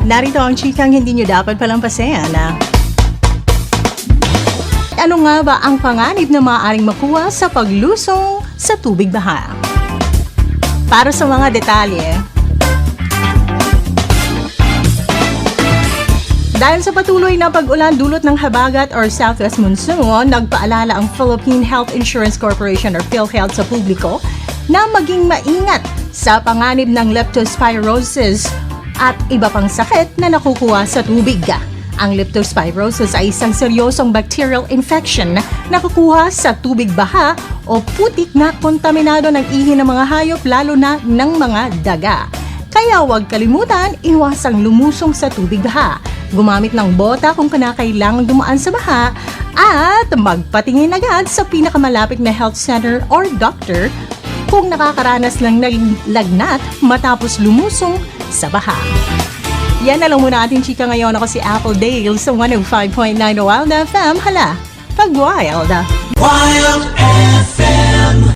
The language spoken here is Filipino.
Narito ang chikang hindi nyo dapat palampasin. Ano nga ba ang panganib na maaaring makuha sa paglusong sa tubig baha? Para sa mga detalye, dahil sa patuloy na pag-ulan dulot ng habagat or southwest monsoon, nagpaalala ang Philippine Health Insurance Corporation or PhilHealth sa publiko na maging maingat sa panganib ng leptospirosis at iba pang sakit na nakukuha sa tubig. Ang leptospirosis ay isang seryosong bacterial infection na nakukuha sa tubig baha o putik na kontaminado ng ihi ng mga hayop lalo na ng mga daga. Kaya huwag kalimutan, iwasang lumusong sa tubig baha. Gumamit ng bota kung kinakailangang dumaan sa baha at magpatingin agad sa pinakamalapit na health center or doctor kung nakakaranas ng lagnat matapos lumusong sa baha. Yan na lang muna ating chika ngayon. Ako si Apple Dale sa 105.9 Wild FM. Hala, pag Wild! Wild